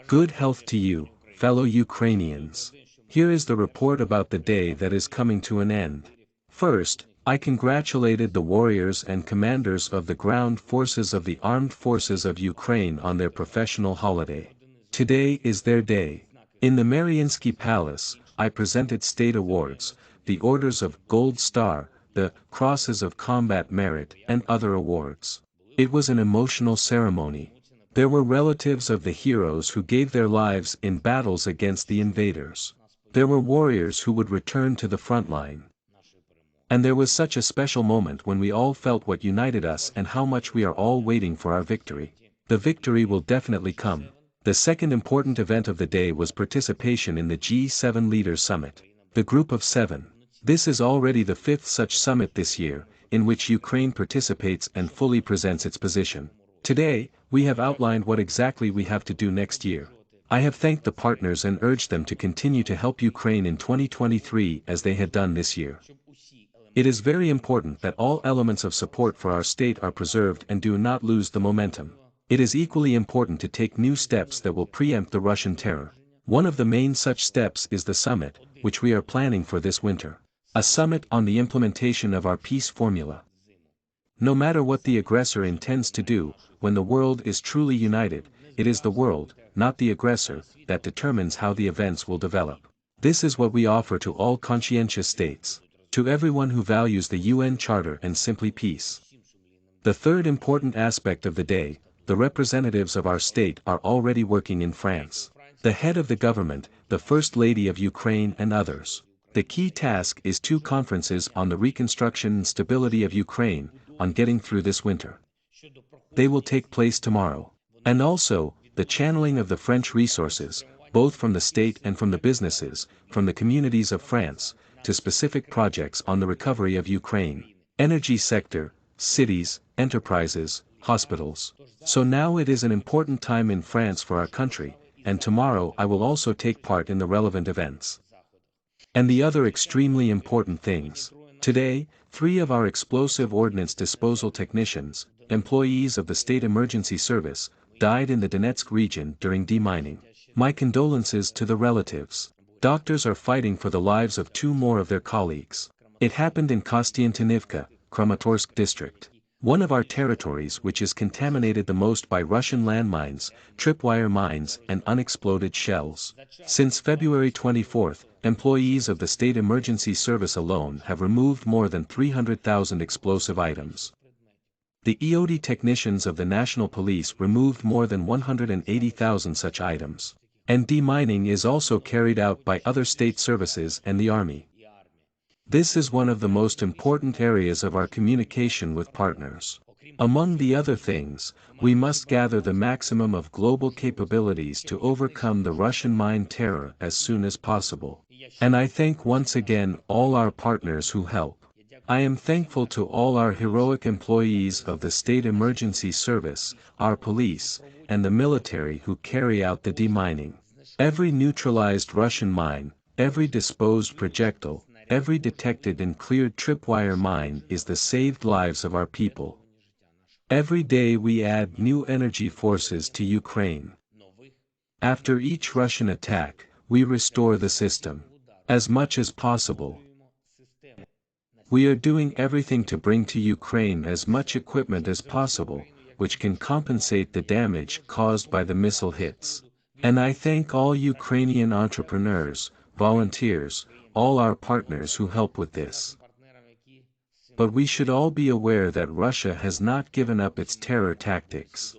Good health to you, fellow Ukrainians. Here is the report about the day that is coming to an end. First, I congratulated the warriors and commanders of the ground forces of the armed forces of Ukraine on their professional holiday. Today is their day. In the Mariinsky Palace, I presented state awards, the Orders of Gold Star, the Crosses of Combat Merit, and other awards. It was an emotional ceremony. There were relatives of the heroes who gave their lives in battles against the invaders. There were warriors who would return to the front line. And there was such a special moment when we all felt what united us and how much we are all waiting for our victory. The victory will definitely come. The second important event of the day was participation in the G7 Leaders Summit. The Group of Seven. This is already the fifth such summit this year, in which Ukraine participates and fully presents its position. Today, we have outlined what exactly we have to do next year. I have thanked the partners and urged them to continue to help Ukraine in 2023 as they had done this year. It is very important that all elements of support for our state are preserved and do not lose the momentum. It is equally important to take new steps that will preempt the Russian terror. One of the main such steps is the summit, which we are planning for this winter. A summit on the implementation of our peace formula. No matter what the aggressor intends to do, when the world is truly united, it is the world, not the aggressor, that determines how the events will develop. This is what we offer to all conscientious states. To everyone who values the UN Charter and simply peace. The third important aspect of the day, the representatives of our state are already working in France. The head of the government, the First Lady of Ukraine and others. The key task is two conferences on the reconstruction and stability of Ukraine, on getting through this winter. They will take place tomorrow. And also, the channeling of the French resources, both from the state and from the businesses, from the communities of France, to specific projects on the recovery of Ukraine, energy sector, cities, enterprises, hospitals. So now it is an important time in France for our country, and tomorrow I will also take part in the relevant events. And the other extremely important things. Today, 3 of our explosive ordnance disposal technicians, employees of the State Emergency Service, died in the Donetsk region during demining. My condolences to the relatives. Doctors are fighting for the lives of 2 more of their colleagues. It happened in Kostiantynivka, Kramatorsk district. One of our territories which is contaminated the most by Russian landmines, tripwire mines and unexploded shells. Since February 24, employees of the State Emergency Service alone have removed more than 300,000 explosive items. The EOD technicians of the National Police removed more than 180,000 such items. And demining is also carried out by other state services and the army. This is one of the most important areas of our communication with partners. Among the other things, we must gather the maximum of global capabilities to overcome the Russian mine terror as soon as possible. And I thank once again all our partners who help. I am thankful to all our heroic employees of the State Emergency Service, our police, and the military who carry out the demining. Every neutralized Russian mine, every disposed projectile, every detected and cleared tripwire mine is the saved lives of our people. Every day we add new energy forces to Ukraine. After each Russian attack, we restore the system. As much as possible. We are doing everything to bring to Ukraine as much equipment as possible, which can compensate the damage caused by the missile hits. And I thank all Ukrainian entrepreneurs, volunteers, all our partners who help with this. But we should all be aware that Russia has not given up its terror tactics.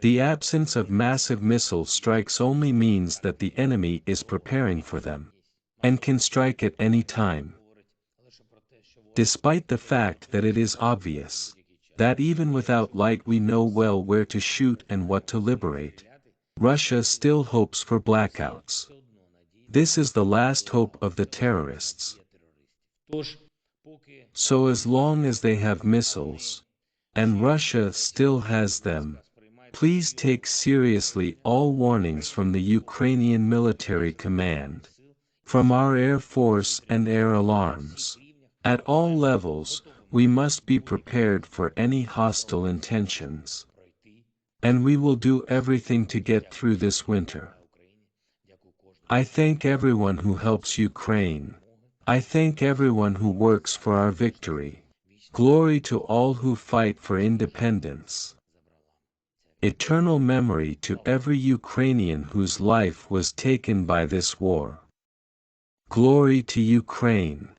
The absence of massive missile strikes only means that the enemy is preparing for them. And can strike at any time. Despite the fact that it is obvious that even without light we know well where to shoot and what to liberate, Russia still hopes for blackouts. This is the last hope of the terrorists. So as long as they have missiles, and Russia still has them, please take seriously all warnings from the Ukrainian military command, from our Air Force and air alarms. At all levels, we must be prepared for any hostile intentions. And we will do everything to get through this winter. I thank everyone who helps Ukraine. I thank everyone who works for our victory. Glory to all who fight for independence. Eternal memory to every Ukrainian whose life was taken by this war. Glory to Ukraine.